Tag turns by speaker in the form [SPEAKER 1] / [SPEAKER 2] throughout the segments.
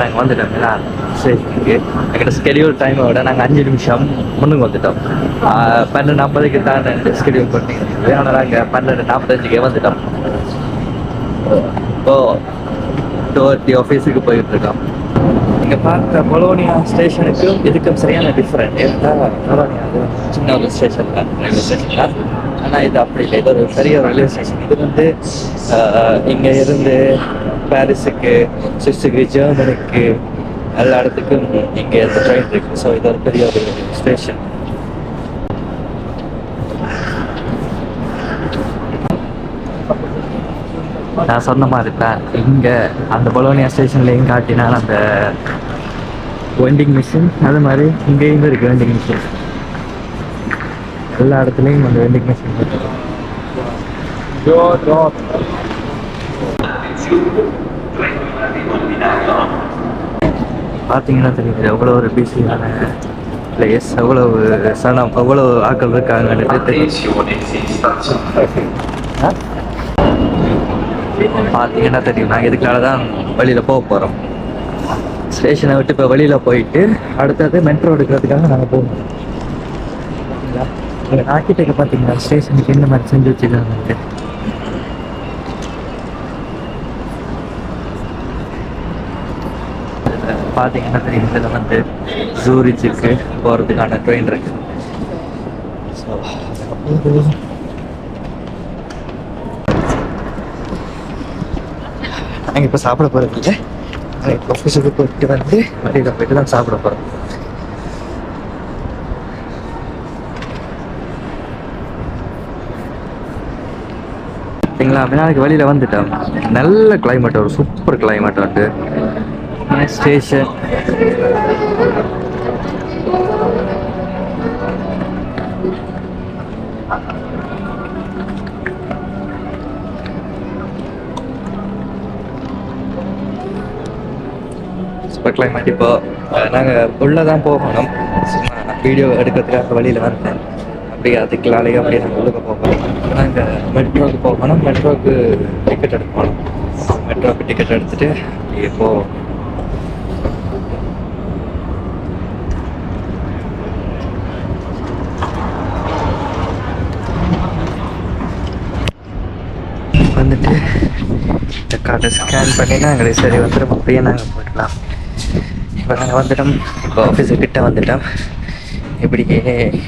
[SPEAKER 1] நாங்கள் வந்துட்டோம்ங்களா ஸ்டேஷனுக்கு எங்களோட ஸ்கெடியூல் டைமை விட நாங்கள் 5 நிமிஷம் முன்னுக்கு வந்துட்டோம். 12:40க்கு தான் ஸ்கெடியூல் பண்ணியிருந்தது. ஆனால் நாங்கள் 12:45க்கே வந்துட்டோம். இப்போது டோர்ட்டி ஆஃபீஸுக்கு போயிட்டு இருக்கோம். இங்கே பார்க்குற பொலோனியா ஸ்டேஷனுக்கும் இதுக்கும் சரியான டிஃப்ரெண்ட். ஏன்னா பொலோனியா அது சின்ன ஒரு ஸ்டேஷன் தான், ரயில்வே ஸ்டேஷன் தான். ஆனால் இது அப்படி இல்லை, இது ஒரு பெரிய ரயில்வே ஸ்டேஷன். இது வந்து இங்கே இருந்து பாரிஸுக்கு, சுவிஸுக்கு, ஜெர்மனிக்கு எல்லா இடத்துக்கும் இங்கே இந்த ட்ரெயின் இருக்குது. ஸோ இது ஒரு பெரிய ஒரு ஸ்டேஷன். நான் சொன்ன மாதிரி தான் இங்கே அந்த பொலோனியா ஸ்டேஷன்லேயும் காட்டினான் அந்த வெண்டிங் மிஷின், அது மாதிரி இங்கேயும் இருக்குது வெண்டிங் மிஷின். எல்லா இடத்துலையும் அந்த வெண்டிங் மிஷின் இருக்குது. பார்த்தீங்கன்னா தெரியுது எவ்வளோ ஒரு பிஸியான பிளேஸ், எவ்வளவு சனம், எவ்வளோ ஆட்கள் இருக்காங்கன்னு. பார்த்தீங்கன்னா தெரியும் நாங்கள் இதுக்காக தான் வெளியில் போக போகிறோம். ஸ்டேஷனை விட்டு இப்போ வெளியில் போயிட்டு அடுத்தது மெட்ரோ எடுக்கிறதுக்காக நாங்கள் போகணும். இங்கே ஆர்கிடெக்ட் பார்த்தீங்கன்னா ஸ்டேஷனுக்கு என்ன மாதிரி செஞ்சு வச்சுருக்காங்க. பார்த்தீங்கன்னா தெரியும் இதில் வந்து ஜூரிச்சுக்கு போகிறதுக்கான ட்ரெயின் இருக்குது. ஸோ நாங்கள் இப்போ சாப்பிட போகிறது இல்லை, நாங்கள் ஆஃபீஸுக்கு போயிட்டு வந்து வெளியில் போயிட்டு தான் சாப்பிட போகிறோம். சரிங்களா, நாளைக்கு வெளியில் வந்துட்டோம். நல்ல கிளைமேட், ஒரு சூப்பர் கிளைமேட் வந்து ஸ்டேஷன். Super climate. இப்போ நாங்கள் உள்ளே தான் போகணும். சும்மா வீடியோ எடுக்கிறதுக்காக வெளியில் வந்தேன். அப்படி அதுக்குள்ளாலேயே அப்படியே நாங்கள் உள்ளே போகணும். நாங்கள் மெட்ரோவுக்கு போகணும். மெட்ரோவுக்கு டிக்கெட் எடுக்கணும். மெட்ரோவுக்கு டிக்கெட் எடுத்துகிட்டு இப்போ வந்துட்டு இந்த கார்டை ஸ்கேன் பண்ணினா எங்களை சரி வந்துடும். அப்படியே நாங்கள் போயிடலாம். இப்போ நாங்கள் வந்துட்டோம். இப்போ ஆஃபீஸுக்கிட்ட வந்துட்டோம். இப்படி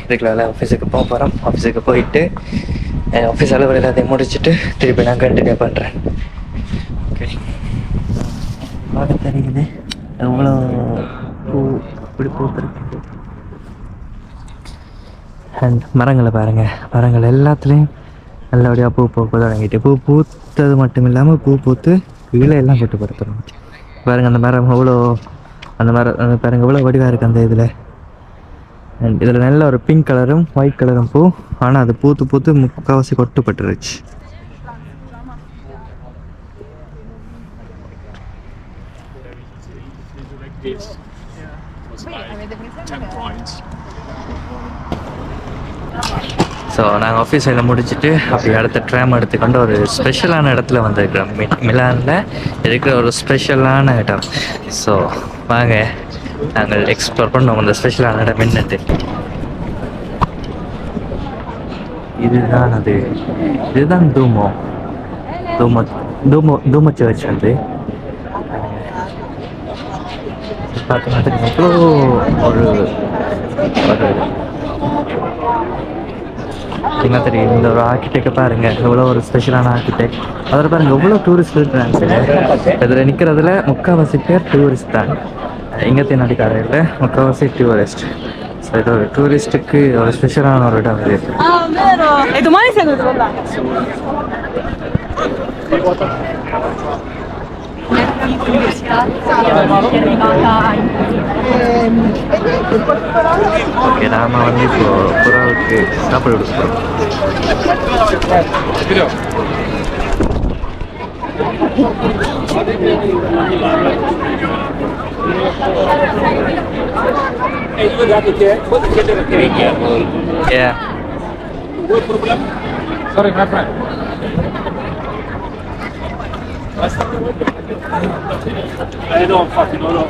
[SPEAKER 1] இதுக்குள்ள ஆஃபீஸுக்கு போக போகிறோம். ஆஃபீஸுக்கு போயிட்டு ஆஃபீஸ் அளவு எல்லாத்தையும் முடிச்சுட்டு திருப்பி நான் கண்டினியூ பண்ணுறேன். ஓகே, பார்க்க தெரியுது எவ்வளோ பூ இப்படி பூத்துருக்கு. அண்ட் மரங்களை பாருங்கள், மரங்கள் எல்லாத்துலேயும் நல்லபடியாக பூ பூக்க தொடங்கிட்டு, பூ பூத்தது மட்டும் இல்லாமல் பூ பூத்து கீழே எல்லாம் கட்டுப்படுத்தணும். பாருங்கள் அந்த மரம் எவ்வளோ, அந்த மரம் பாருங்கள் எவ்வளோ வடிவாக இருக்குது அந்த இதில். அண்ட் இதில் நல்ல ஒரு பிங்க் கலரும் ஒயிட் கலரும் பூ, ஆனால் அது பூத்து பூத்து முக்கால்வாசி கொட்டுப்பட்டுருச்சு. ஸோ நாங்கள் ஆஃபீஸ் வேலை முடிச்சுட்டு அப்படி அடுத்த ட்ராம் எடுத்துக்கொண்டு ஒரு ஸ்பெஷலான இடத்துல வந்திருக்கிறோம். மிலானில் இருக்கிற ஒரு ஸ்பெஷலான இடம். ஸோ வாங்க நாங்கள் எக்ஸ்ப்ளோர் பண்ணோம் அந்த ஸ்பெஷலான இடம் என்னட்டு. இதுதான் அது, இதுதான் தூமோ தூமோ தூமோ தூமோ சர்ச் வந்து பார்த்தீங்கன்னா எவ்வளோ ஒரு என்ன தெரியும். இந்த ஒரு ஆர்கிடெக்டை பாருங்கள், எவ்வளோ ஒரு ஸ்பெஷலான ஆர்கிடெக்ட். அதில் பாருங்கள் எவ்வளோ டூரிஸ்ட் இருக்கிறாங்க. இதில் நிற்கிறதுல முக்கால்வாசி பேர் டூரிஸ்ட் தான். இங்கே நடிக்காரையில் முக்கால்வாசி டூரிஸ்ட். ஸோ இது ஒரு டூரிஸ்ட்டுக்கு ஒரு ஸ்பெஷலான ஒரு இடம் இது. ஓகே, நாம வந்து இப்போ புறாவுக்கு சாப்பாடு கொடுக்குறோம்.
[SPEAKER 2] No, infatti, no, no.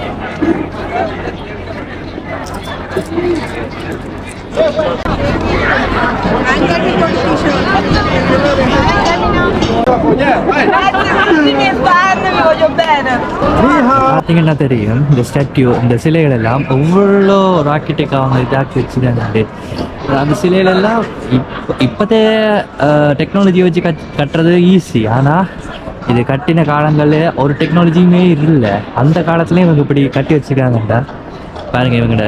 [SPEAKER 1] பார்த்தீங்கன்னா தெரியும் இந்த ஸ்டாட்யூ இந்த சிலைகள் எல்லாம் ஒவ்வொரு ராக்கெட்டுக்கு அவங்க இதாக்கி வச்சுருக்காங்க. அந்த சிலைகளெல்லாம் இப்போதைய டெக்னாலஜி வச்சு கட்டுறது ஈஸி. ஆனால் இது கட்டின காலங்களில் ஒரு டெக்னாலஜியுமே இல்லை. அந்த காலத்துலேயும் இவங்க இப்படி கட்டி வச்சுருக்காங்கடா. பாருங்க இவங்க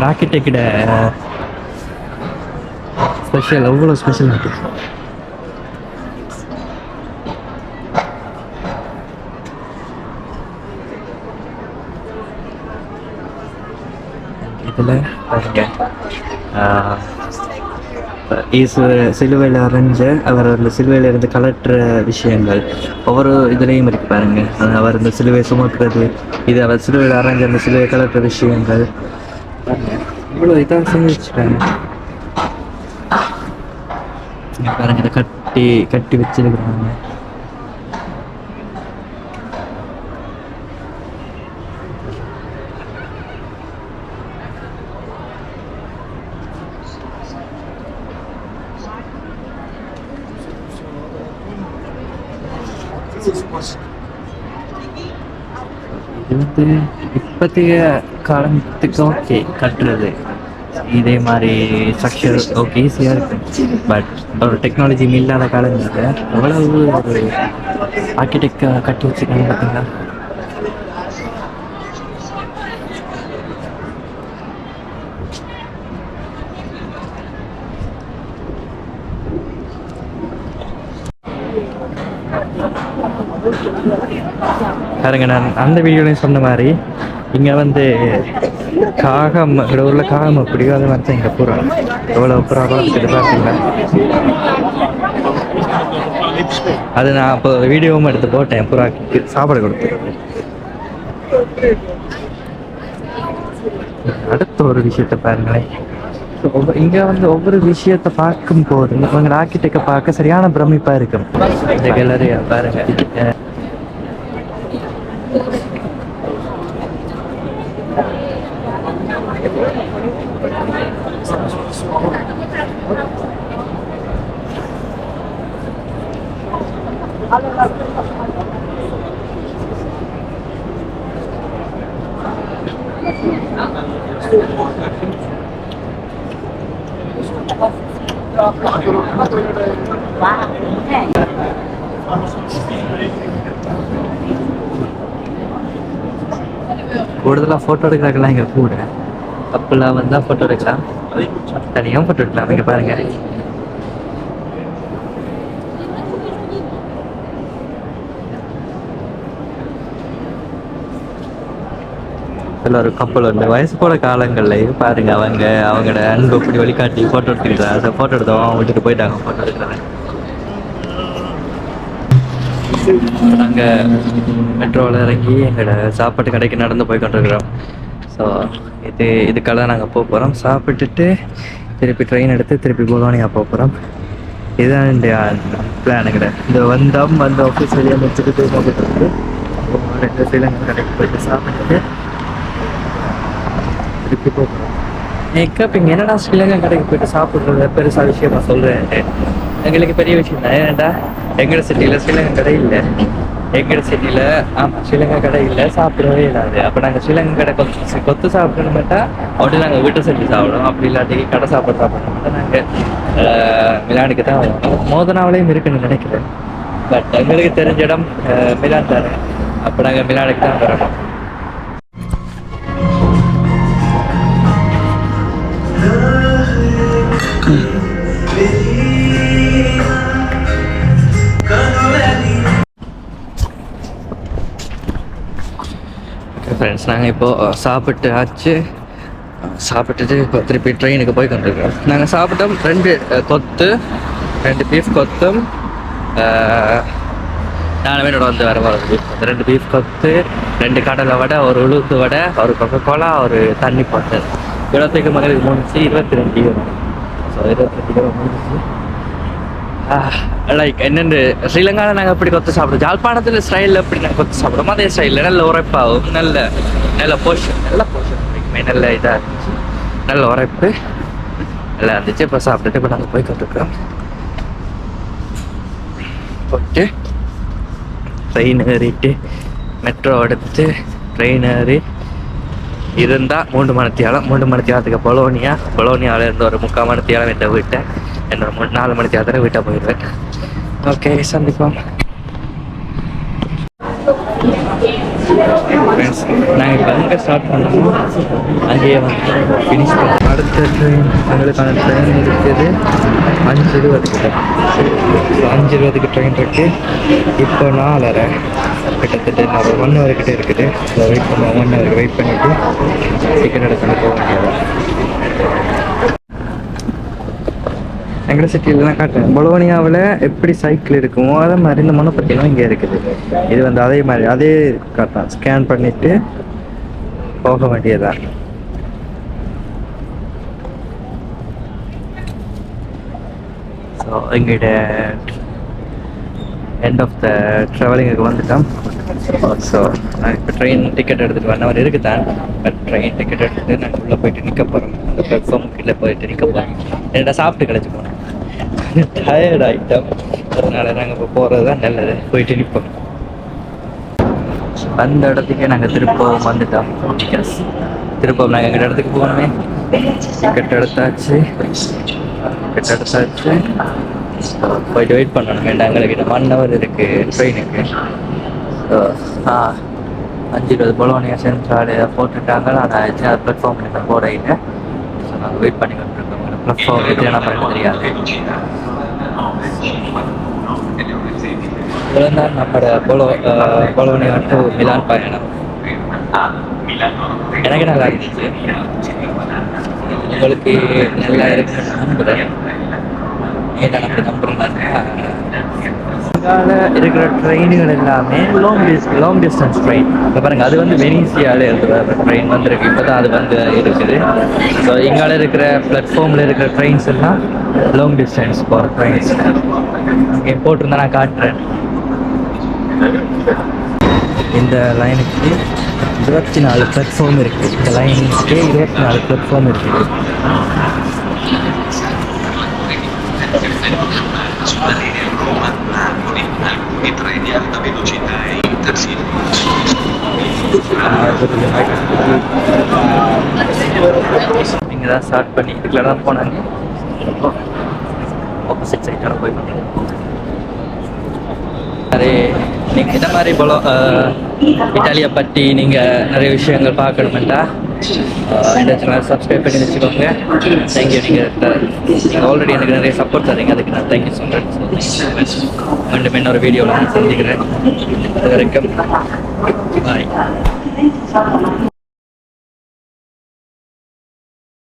[SPEAKER 1] ராக்கெட்டுக்கிட்ட ஸ்பெஷல் எவ்வளோ ஸ்பெஷல் இருக்கு. இதில் பாருங்க சிலுவையில் அரைஞ்ச அவர் அந்த சிலுவையில் இருந்து கலட்டுற விஷயங்கள் ஒவ்வொரு இதுலேயும் இருக்கு பாருங்க. அவர் இந்த சிலுவை சுமக்கிறது, இது அவர் சிலுவையில் அரைஞ்ச அந்த சிலுவை கலட்டுற விஷயங்கள் பாருங்க. இவ்வளோ இதாக செஞ்சு வச்சுருக்காங்க பாருங்க. இதை கட்டி வச்சிருக்கிறாங்க. இது இப்போதைய காலத்துக்கு ஓகே கட்டுறது இதே மாதிரி ஸ்ட்ரக்சர் ஓகே ஈஸியாக இருக்கும். பட் ஒரு டெக்னாலஜி இல்லாத காலங்களில் எவ்வளவு ஒரு ஆர்கிடெக்டாக கட்டி வச்சுருக்காங்க பார்த்தீங்களா. பாருங்க, நான் அந்த வீடியோலையும் சொன்ன மாதிரி இங்கே வந்து காகம் ஊரில் காகம் அப்படியோ அது வந்து இங்கே புறா எவ்வளோ புறா பார்த்துட்டு பார்த்தீங்களா. அது நான் அப்போ வீடியோவும் எடுத்து போட்டேன். புறாக்கு சாப்பாடு கொடுத்து. அடுத்த ஒரு விஷயத்த பாருங்களேன். இங்கே வந்து ஒவ்வொரு விஷயத்தை பார்க்கும் போது இவங்க ஆர்கிடெக்டை பார்க்க சரியான பிரமிப்பாக இருக்கும். இந்த கேலரியா பாருங்க. கூடுதலாக ஃபோட்டோ எடுக்கிறாங்கலாம் இங்கே கூட அப்பெல்லாம் வந்தால் ஃபோட்டோ எடுக்கலாம், தனியாக ஃபோட்டோ எடுக்கலாம். இங்கே பாருங்க, இதில் ஒரு கப்பல் வந்து வயசு போட காலங்கள்லையும் பாருங்க அவங்களோட அன்பு இப்படி வழிகாட்டி ஃபோட்டோ எடுத்துக்கிட்டாங்க. ஃபோட்டோ எடுத்தோம், அவங்க வீட்டுக்கு போயிட்டாங்க ஃபோட்டோ எடுக்கிறாங்க. நாங்கள் மெட்ரோவில் இறங்கி எங்களோட சாப்பாட்டு கடைக்கு நடந்து போய் கொண்டிருக்கிறோம். ஸோ இதுக்காக தான் நாங்கள் போக போகிறோம். சாப்பிட்டுட்டு திருப்பி ட்ரெயின் எடுத்து திருப்பி போலோனியா போக போகிறோம். இதுதான் இந்த பிளான் கிடையாது. இந்த வந்த ஆஃபீஸ் வெளியே முடிச்சுட்டு போயிட்டு ரெண்டு ஸ்ரீலங்கா கடைக்கு போயிட்டு சாப்பிட்டுட்டு திருப்பி போக போகிறோம். இப்போ இங்கே என்னடா ஸ்ரீலங்கா கடைக்கு போயிட்டு சாப்பிட்றது பெருசாக விஷயமா சொல்கிறேன். எங்களுக்கு பெரிய விஷயம் தான். ஏன்டா எங்கட சிட்டியில் ஸ்ரீலங்கா கடை இல்லை. எங்கட சிட்டியில் ஸ்ரீலங்கா கடை இல்லை, சாப்பிடவே இல்லாது. அப்போ நாங்கள் ஸ்ரீலங்கா கடை கொத்து சாப்பிடணும் மாட்டா அப்படி நாங்கள் வீட்டை செஞ்சு சாப்பிடுவோம். அப்படி இல்லாட்டி கடை சாப்பிடணும் மாட்டோம். நாங்கள் மிலானுக்கு தான் வரோம். மோதனாவிலையும் இருக்குன்னு நினைக்கிறேன். பட் எங்களுக்கு தெரிஞ்ச இடம் மிலான் தானே. அப்போ நாங்கள் மிலானுக்கு தான் வரணும். ஃப்ரெண்ட்ஸ், நாங்கள் இப்போது சாப்பிட்டுட்டு இப்போ திருப்பி ட்ரெயினுக்கு போய் கொண்டிருக்கிறோம். நாங்கள் சாப்பிட்டோம் 2 பீஃப் கொத்தும் 4 பேரோட வந்து வர 2 பீஃப் கொத்து, 2 கடலை வடை, ஒரு உளுந்து வடை, ஒரு கொக்கோலா, ஒரு தண்ணி பாட்டு. இவ்வளோத்துக்கு மகளுக்கு முடிச்சு 22 €. ஸோ 22 € முடிச்சு லைக் என்னென்று ஸ்ரீலங்காவில் நாங்கள் எப்படி கொத்து சாப்பிடுவோம், ஜாழ்ப்பாணத்தில் ஸ்டைலில் எப்படி நாங்கள் கொத்து சாப்பிடுவோம் அதே ஸ்டைலில் நல்ல உரைப்பாகும், நல்ல போர்ஷன் நல்ல இதாக இருந்துச்சு, நல்ல உரைப்பு நல்லா இருந்துச்சு. இப்போ சாப்பிட்டுட்டு இப்போ நாங்கள் போய் கொத்துக்கிறோம். போயிட்டு ட்ரெயின் ஏறிட்டு மெட்ரோ எடுத்து ட்ரெயின் ஏறி இருந்தால் 3 மணித்தியாலத்துக்கு பொலோனியாவிலேருந்து ஒரு 3/4 மணித்தியாலம் என்ற வீட்டை என்னோட 4 மணித்தியாலத்தில் வீட்டை போயிடுவேன். ஓகே, சந்திப்போம். ஃப்ரெண்ட்ஸ், நாங்கள் இப்போ எங்கே ஸ்டார்ட் பண்ணோமோ அங்கேயே வந்து ஃபினிஷ் பண்ணோம். அடுத்த ட்ரெயின் எங்களுக்கான ட்ரெயின் இருக்குது 5:20 5:20 ட்ரெயின் இருக்குது. இப்போ 4:30 கிட்டத்தட்ட இன்னொரு 1 hour கிட்டே இருக்குது. வெயிட் பண்ணுவோம். 1 hour வெயிட் பண்ணிவிட்டு டிக்கெட் எடுத்துகிட்டு போக வேண்டியதான். எங்கள் சிட்டியில் தான் காட்டுறேன். பொலோனியாவில் எப்படி சைக்கிள் இருக்குமோ அதே மாதிரி இந்த மொனோபத்திலும் இங்கே இருக்குது. இது வந்து அதே மாதிரி அதே காட்டான். ஸ்கேன் பண்ணிவிட்டு போக வேண்டியதான். ஸோ எங்கிட்ட எண்ட் ஆஃப் த ட்ராவலிங்குக்கு வந்துட்டோம். ஸோ நான் இப்போ ட்ரெயின் டிக்கெட் எடுத்துகிட்டு 1 hour இருக்குதான். பட் ட்ரெயின் டிக்கெட் எடுத்துகிட்டு நாங்கள் உள்ளே போயிட்டு நிற்க போகிறோம். அந்த பிளாட்ஃபார்ம் கீழே போயிட்டு நிற்க போகிறோம். என்னடா சாப்பிட்டு கிடச்சி போனோம், டயர்ட் ஆகிட்டோம். அதனால் நாங்கள் இப்போ போகிறது தான் நல்லது. போயிட்டு நிற்போம். அந்த இடத்துக்கே நாங்கள் திருப்பவும் வந்துட்டோம். திருப்பவும் நாங்கள் எங்கள் இடத்துக்கு போகணுமே. டிக்கெட் எடுத்தாச்சு. போயிட்டு வெயிட் பண்ணணும். எங்களுக்கு 1 hour இருக்குது ட்ரெயினுக்கு. ஸோ 5:20 பொலோனியா சென்ட்ரல் போட்டுட்டாங்க. நான் பிளாட்ஃபார்ம் போடையில். ஸோ நாங்கள் வெயிட் பண்ணி கொண்டிருக்கோம். பிளாட்ஃபார்ம் எது நம்பர் தெரியாது. இதுதான் நம்மளோட பொலோனியா டு மிலான் பயணம். எனக்கு நல்லா இருந்துச்சு. உங்களுக்கு நல்லா இருக்குன்னு நம்புகிறேன். ஏன்னா நம்ம நம்புறேன்னா இருக்கிற ட்ரெயினுகள் எல்லாமே லாங் டிஸ்டன்ஸ் ட்ரெயின். இப்போ பாருங்கள், அது வந்து வெனிசியாவில் இருக்கிற ட்ரெயின் வந்துருக்கு. இப்போ தான் அது வந்து இருக்குது. ஸோ இங்கால இருக்கிற பிளாட்ஃபார்மில் இருக்கிற ட்ரெயின்ஸ் எல்லாம் லாங் டிஸ்டன்ஸ் போகிற ட்ரெயின்ஸ். இங்கே போட்டிருந்தா நான் காட்டுறேன். இந்த லைனுக்கு 24 பிளாட்ஃபார்ம் இருக்குது. இந்த லைனுக்கே 24 பிளாட்ஃபார்ம் இருக்குது.
[SPEAKER 3] alcuni treni alta velocità e intercity.
[SPEAKER 1] இங்கே தான் ஸ்டார்ட் பண்ணி இதுக்குள்ள தான் போனாங்க. ஆப்போசிட் சைட்டால் போய் அதே நீங்கள் இந்த மாதிரி இட்டாலியை பற்றி நீங்கள் நிறைய விஷயங்கள் பார்க்கணுமெண்டா இந்த சேனல் சப்ஸ்கிரைப் பண்ணி வச்சுக்கோங்க. தேங்க்யூ. நீங்கள் ஆல்ரெடி எனக்கு நிறைய சப்போர்ட் தரீங்க. அதுக்கு நான் தேங்க்யூ சொல்கிறேன். மீண்டும் இன்னொரு வீடியோவில் நான் சந்திக்கிறேன். அது வரைக்கும் பாய்.